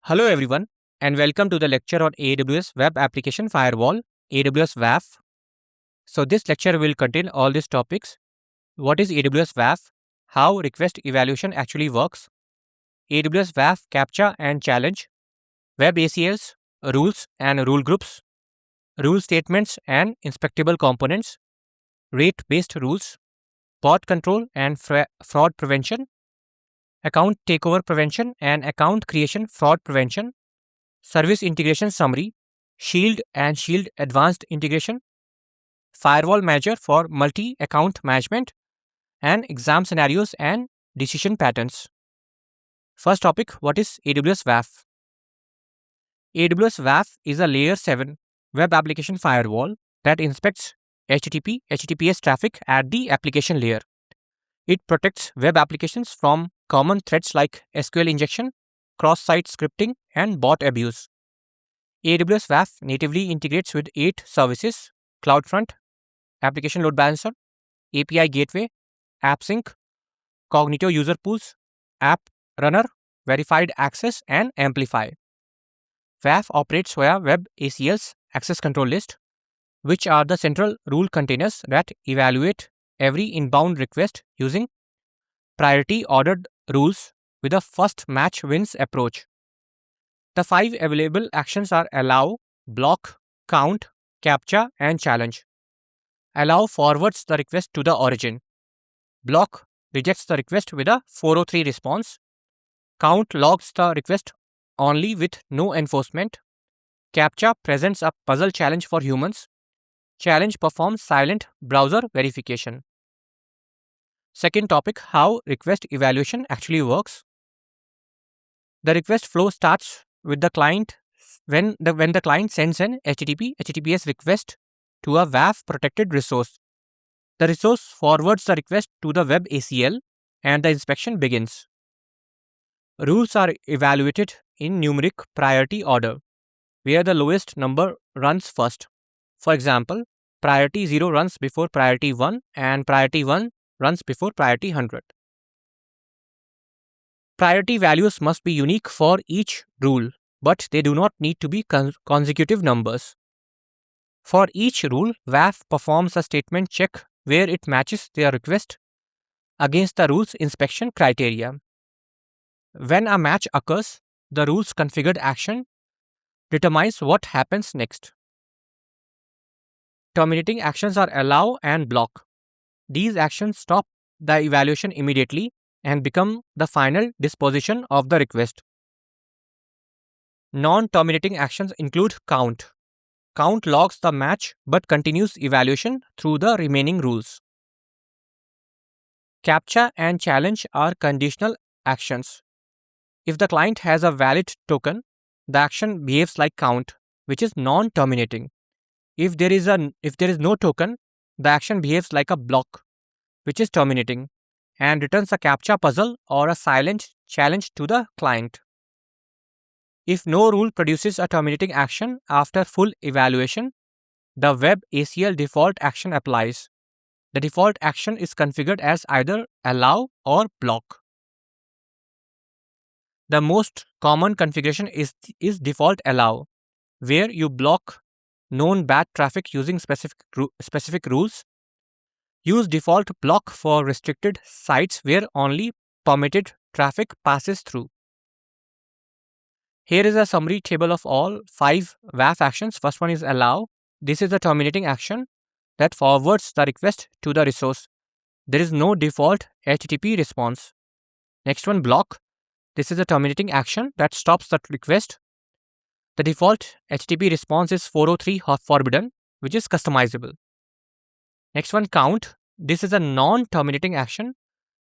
Hello everyone and welcome to the lecture on AWS Web Application Firewall, AWS WAF. So this lecture will contain all these topics. What is AWS WAF? How request evaluation actually works? AWS WAF captcha and challenge, web ACLs, rules and rule groups, rule statements and inspectable components, rate-based rules, bot control and fraud prevention, account takeover prevention and account creation fraud prevention, service integration summary, Shield and Shield advanced integration, firewall manager for multi-account management, and exam scenarios and decision patterns. First topic, what is AWS WAF? AWS WAF is a layer 7 web application firewall that inspects HTTPS traffic at the application layer. It protects web applications from common threats like SQL injection, cross-site scripting, and bot abuse. AWS WAF natively integrates with 8 services: CloudFront, Application Load Balancer, API Gateway, AppSync, Cognito User Pools, App Runner, Verified Access, and Amplify. WAF operates via Web ACLs access control list, which are the central rule containers that evaluate every inbound request using priority ordered rules with a first match wins approach. The 5 available actions are allow, block, count, captcha, and challenge. Allow forwards the request to the origin. Block rejects the request with a 403 response. Count logs the request only with no enforcement. Captcha presents a puzzle challenge for humans. Challenge performs silent browser verification. Second topic, how request evaluation actually works. The request flow starts with the client when the client sends an HTTPS request to a WAF protected resource. The resource forwards the request to the web ACL and the inspection begins. Rules are evaluated in numeric priority order, where the lowest number runs first. For example, priority 0 runs before priority 1 and priority 1 runs before priority 100. Priority values must be unique for each rule, but they do not need to be consecutive numbers. For each rule, WAF performs a statement check where it matches their request against the rule's inspection criteria. When a match occurs, the rule's configured action determines what happens next. Terminating actions are allow and block. These actions stop the evaluation immediately and become the final disposition of the request. Non-terminating actions include count. Count logs the match but continues evaluation through the remaining rules. Captcha and challenge are conditional actions. If the client has a valid token, the action behaves like count, which is non-terminating. If there is no token, the action behaves like a block, which is terminating, and returns a captcha puzzle or a silent challenge to the client. If no rule produces a terminating action after full evaluation, the web ACL default action applies. The default action is configured as either allow or block. The most common configuration is default allow, where you block known bad traffic using specific rules. Use default block for restricted sites where only permitted traffic passes through. Here is a summary table of all 5 WAF actions. First one is allow. This is the terminating action that forwards the request to the resource. There is no default HTTP response. Next one, block. This is the terminating action that stops the request. The default HTTP response is 403 forbidden, which is customizable. Next one, count. This is a non-terminating action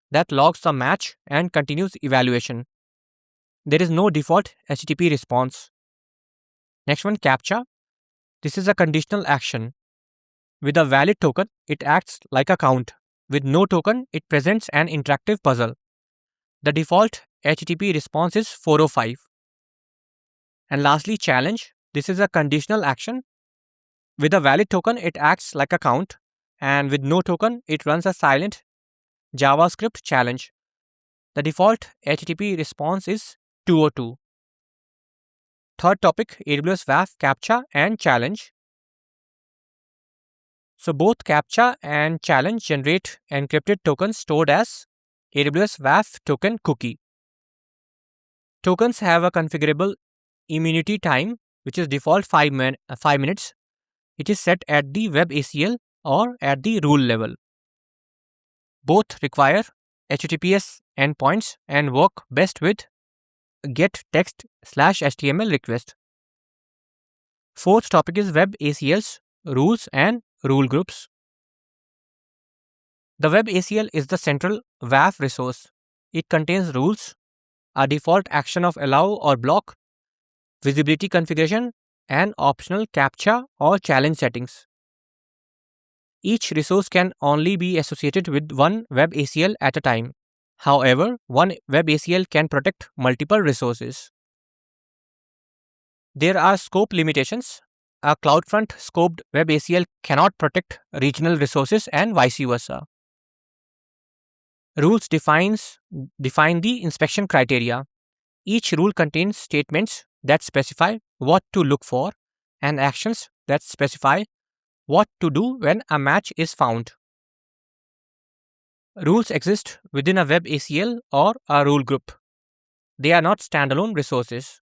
that logs the match and continues evaluation. There is no default HTTP response. Next one, captcha. This is a conditional action. With a valid token, it acts like a count. With no token, it presents an interactive puzzle. The default HTTP response is 405. And lastly, challenge. This is a conditional action. With a valid token, it acts like a count, and with no token, it runs a silent JavaScript challenge. The default HTTP response is 202. Third topic, AWS WAF CAPTCHA and challenge. So both CAPTCHA and challenge generate encrypted tokens stored as AWS WAF token cookie. Tokens have a configurable immunity time, which is default 5 minutes. It is set at the web ACL or at the rule level. Both require HTTPS endpoints and work best with get text/HTML request. Fourth topic is web ACLs, rules and rule groups. The web ACL is the central WAF resource. It contains rules, a default action of allow or block, visibility configuration, and optional CAPTCHA or challenge settings. Each resource can only be associated with one web ACL at a time. However, one web ACL can protect multiple resources. There are scope limitations. A CloudFront scoped web ACL cannot protect regional resources and vice versa. Rules define the inspection criteria. Each rule contains statements that specify what to look for and actions that specify what to do when a match is found. Rules exist within a web ACL or a rule group. They are not standalone resources.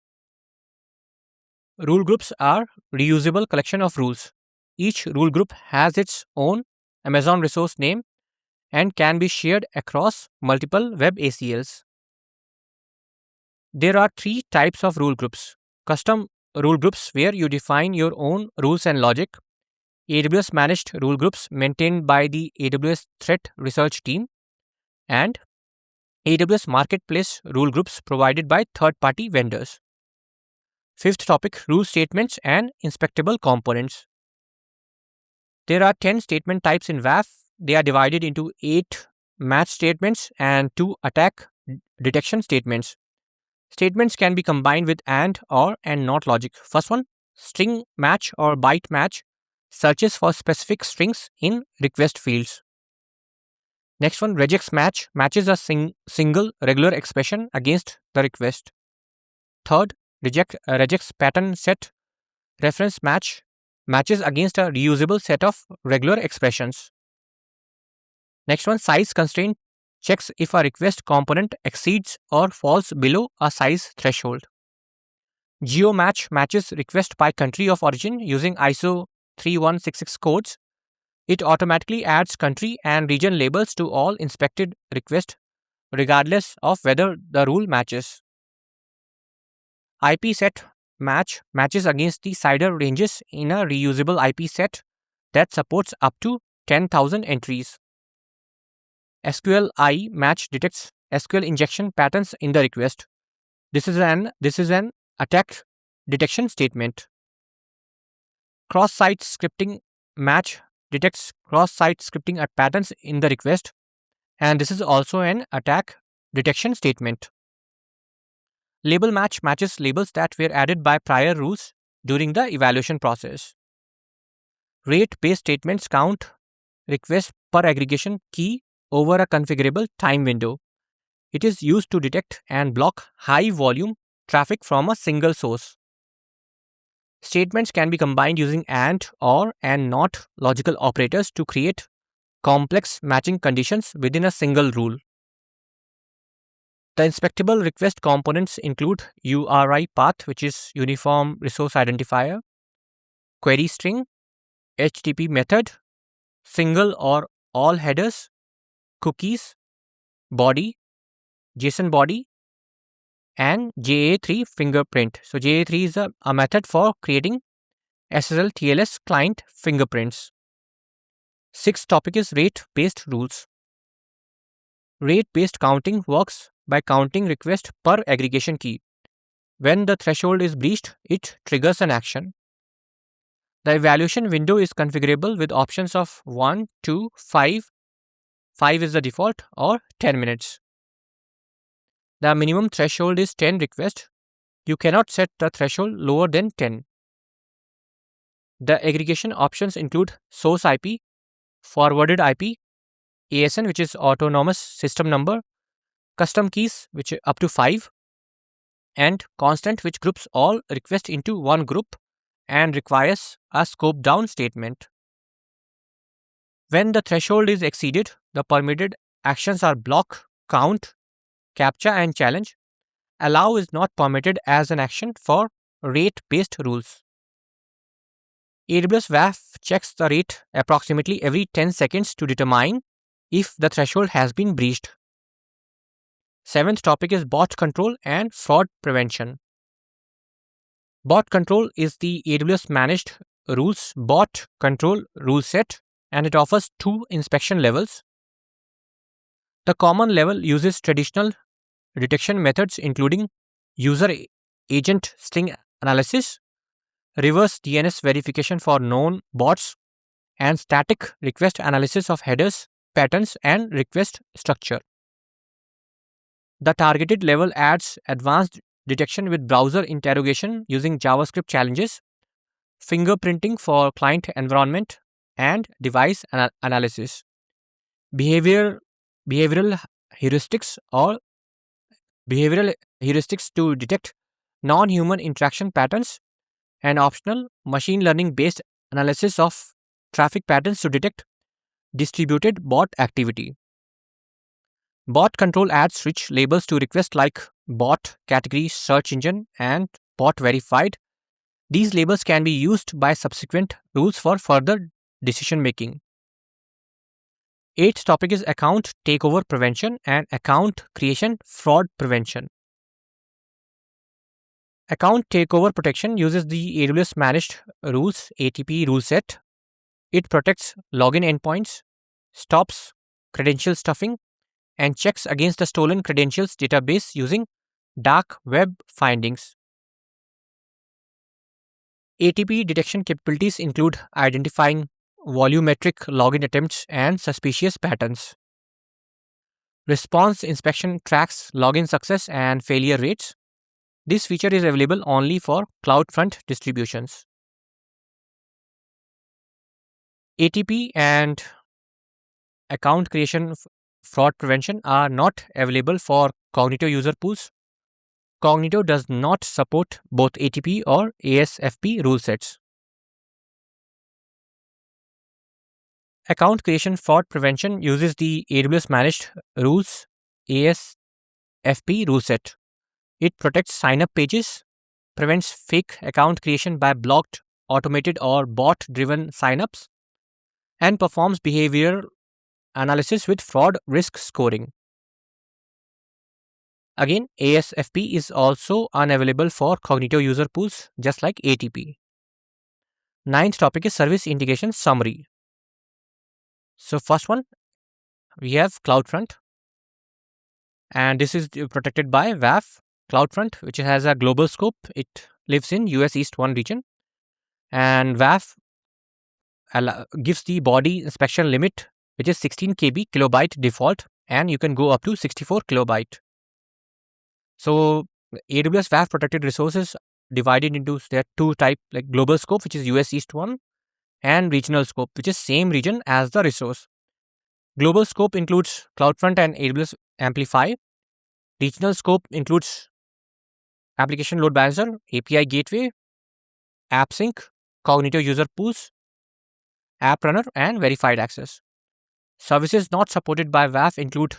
Rule groups are reusable collection of rules. Each rule group has its own Amazon resource name and can be shared across multiple web ACLs. There are three types of rule groups. Custom rule groups, where you define your own rules and logic. AWS managed rule groups maintained by the AWS Threat Research Team. And AWS Marketplace rule groups provided by third-party vendors. Fifth topic, rule statements and inspectable components. There are 10 statement types in WAF. They are divided into 8 match statements and 2 attack detection statements. Statements can be combined with and, or, and not logic. First one, string match or byte match, searches for specific strings in request fields. Next one, regex match, matches a single regular expression against the request. Third, regex pattern set, reference match, matches against a reusable set of regular expressions. Next one, size constraint, checks if a request component exceeds or falls below a size threshold. Geo match matches request by country of origin using ISO 3166 codes. It automatically adds country and region labels to all inspected requests, regardless of whether the rule matches. IP set match matches against the CIDR ranges in a reusable IP set that supports up to 10,000 entries. SQLi match detects SQL injection patterns in the request. This is an attack detection statement. Cross-site scripting match detects cross-site scripting patterns in the request, and this is also an attack detection statement. Label match matches labels that were added by prior rules during the evaluation process. Rate-based statements count requests per aggregation key over a configurable time window. It is used to detect and block high-volume traffic from a single source. Statements can be combined using and, or, and not logical operators to create complex matching conditions within a single rule. The inspectable request components include URI path, which is Uniform Resource Identifier, query string, HTTP method, single or all headers, cookies, body, JSON body, and JA3 fingerprint. So JA3 is a method for creating SSL TLS client fingerprints. Sixth topic is rate-based rules. Rate-based counting works by counting requests per aggregation key. When the threshold is breached, it triggers an action. The evaluation window is configurable with options of 1, 2, 5. 5 is the default, or 10 minutes. The minimum threshold is 10 requests. You cannot set the threshold lower than 10. The aggregation options include source IP, forwarded IP, ASN, which is autonomous system number, custom keys, which are up to 5, and constant, which groups all requests into one group and requires a scope down statement. When the threshold is exceeded, the permitted actions are block, count, captcha, and challenge. Allow is not permitted as an action for rate-based rules. AWS WAF checks the rate approximately every 10 seconds to determine if the threshold has been breached. Seventh topic is bot control and fraud prevention. Bot control is the AWS managed rules bot control rule set, and it offers two inspection levels. The common level uses traditional detection methods including user agent string analysis, reverse DNS verification for known bots, and static request analysis of headers, patterns, and request structure. The targeted level adds advanced detection with browser interrogation using JavaScript challenges, fingerprinting for client environment, and device analysis. Behavioral heuristics to detect non-human interaction patterns, and optional machine learning based analysis of traffic patterns to detect distributed bot activity. Bot control adds rich labels to requests like bot, category, search engine, and bot verified. These labels can be used by subsequent rules for further decision making. Eighth topic is account takeover prevention and account creation fraud prevention. Account takeover protection uses the AWS managed rules ATP rule set. It protects login endpoints, stops credential stuffing, and checks against the stolen credentials database using dark web findings. ATP detection capabilities include identifying volumetric login attempts and suspicious patterns. Response inspection tracks login success and failure rates. This feature is available only for CloudFront distributions. ATP and account creation fraud prevention are not available for Cognito user pools. Cognito does not support both ATP or ASFP rule sets. Account creation fraud prevention uses the AWS managed rules ASFP rule set. It protects sign-up pages, prevents fake account creation by blocked, automated, or bot-driven signups, and performs behavioral analysis with fraud risk scoring. Again, ASFP is also unavailable for Cognito user pools, just like ATP. Ninth topic is service integration summary. So first one, we have CloudFront, and this is protected by WAF. CloudFront, which has a global scope, it lives in US East 1 region, and WAF gives the body inspection limit, which is 16 KB kilobyte default, and you can go up to 64 kilobyte. So AWS WAF protected resources divided into their two type, like global scope, which is US East 1, and regional scope, which is same region as the resource. Global scope includes CloudFront and AWS Amplify. Regional scope includes Application Load Balancer, API Gateway, AppSync, Cognito User Pools, App Runner, and Verified Access. Services not supported by WAF include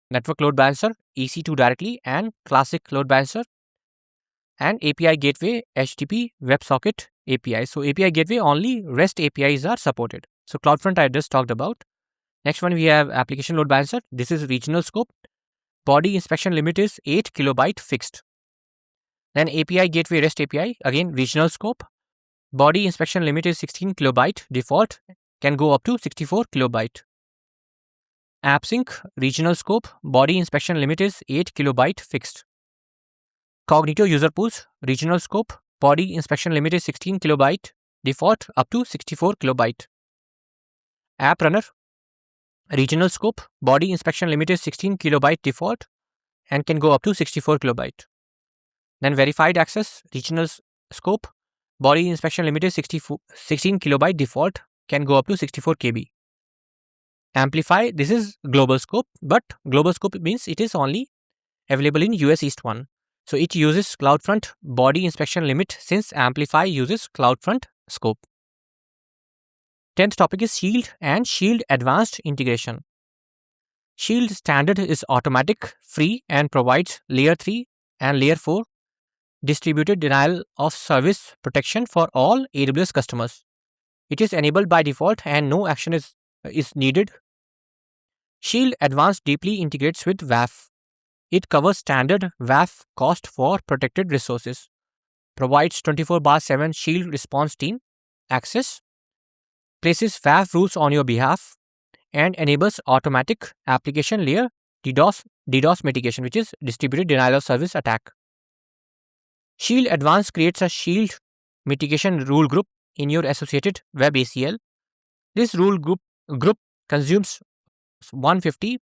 Network Load Balancer, EC2 directly, and Classic Load Balancer, and API Gateway, HTTP, WebSocket API. So API Gateway, only REST APIs are supported. So CloudFront I just talked about. Next one we have Application Load Balancer. This is regional scope. Body inspection limit is 8 kilobyte fixed. Then API Gateway REST API, again regional scope. Body inspection limit is 16 kilobyte default, can go up to 64 kilobyte. AppSync regional scope, body inspection limit is 8 kilobyte fixed. Cognito user pools regional scope, body inspection limit is 16 kilobyte default up to 64 kilobyte. App Runner regional scope, body inspection limit is 16 kilobyte default and can go up to 64 kilobyte. Then Verified Access regional scope, body inspection limit is 16 kilobyte default, can go up to 64 KB. Amplify, this is global scope, but global scope means it is only available in US East 1. So it uses CloudFront body inspection limit since Amplify uses CloudFront scope. 10th topic is Shield and Shield Advanced Integration. Shield standard is automatic, free, and provides Layer 3 and Layer 4 distributed denial of service protection for all AWS customers. It is enabled by default and no action is needed. Shield Advanced deeply integrates with WAF. It covers standard WAF cost for protected resources, provides 24/7 Shield response team access, places WAF rules on your behalf, and enables automatic application layer DDoS mitigation, which is distributed denial of service attack. Shield Advanced creates a Shield mitigation rule group in your associated web ACL. This rule group consumes 150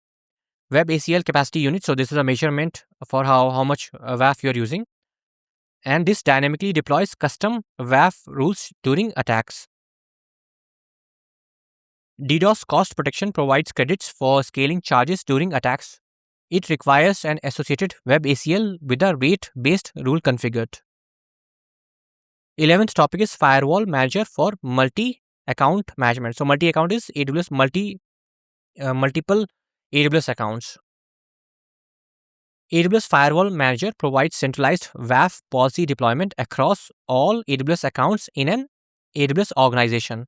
web ACL capacity units. So this is a measurement for how much WAF you are using. And this dynamically deploys custom WAF rules during attacks. DDoS cost protection provides credits for scaling charges during attacks. It requires an associated web ACL with a rate-based rule configured. 11th topic is Firewall Manager for multi-account management. So multi-account is AWS multiple AWS accounts. AWS Firewall Manager provides centralized WAF policy deployment across all AWS accounts in an AWS organization.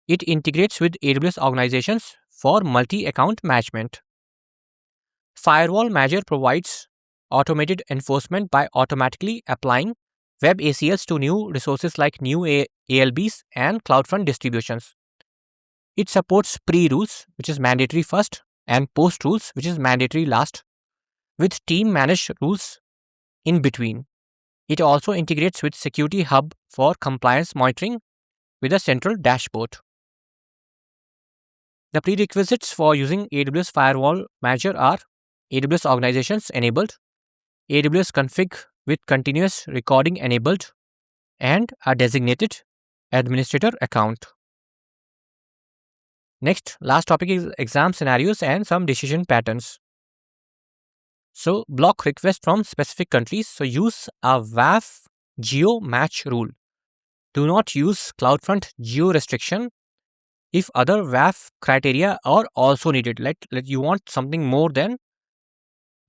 It integrates with AWS organizations for multi-account management. Firewall Manager provides automated enforcement by automatically applying web ACLs to new resources like new ALBs and CloudFront distributions. It supports pre-rules, which is mandatory first, and post-rules, which is mandatory last, with team-managed rules in between. It also integrates with Security Hub for compliance monitoring with a central dashboard. The prerequisites for using AWS Firewall Manager are AWS organizations enabled, AWS config with continuous recording enabled, and a designated administrator account. Next, last topic is exam scenarios and some decision patterns. So, block request from specific countries. So, use a WAF geo match rule. Do not use CloudFront geo restriction if other WAF criteria are also needed. Let you want something more than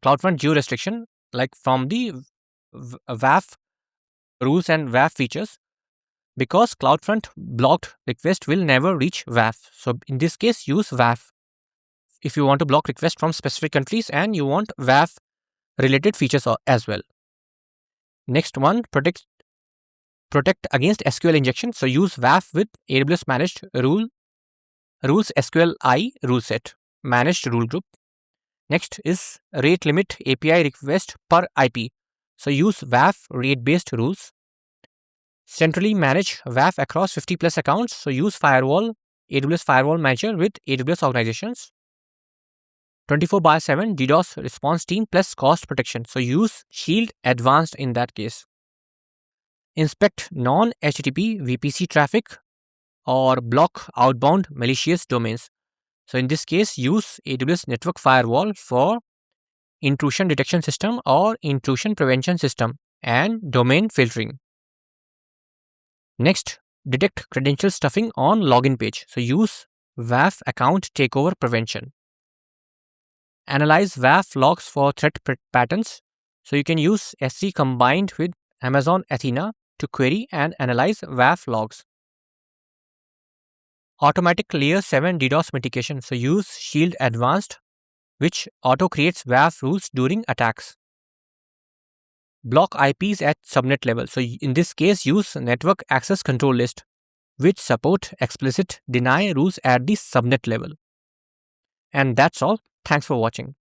CloudFront geo restriction, like from the WAF rules and WAF features, because CloudFront blocked request will never reach WAF. So in this case, use WAF if you want to block request from specific countries and you want WAF related features as well. Next one, protect against SQL injection. So use WAF with AWS managed rules SQLi rule set managed rule group. Next is rate limit API request per IP. So use WAF rate-based rules. Centrally manage WAF across 50 plus accounts. So use AWS Firewall Manager with AWS organizations. 24/7 DDoS response team plus cost protection. So use Shield Advanced in that case. Inspect non-HTTP VPC traffic or block outbound malicious domains. So in this case, use AWS Network Firewall for intrusion detection system or intrusion prevention system and domain filtering. Next, detect credential stuffing on login page. So use WAF account takeover prevention. Analyze WAF logs for threat patterns. So you can use SC combined with Amazon Athena to query and analyze WAF logs. Automatic Layer 7 DDoS mitigation. So use Shield Advanced, which auto creates WAF rules during attacks. Block IPs at subnet level. So in this case, use Network Access Control List, which support explicit deny rules at the subnet level. And that's all. Thanks for watching.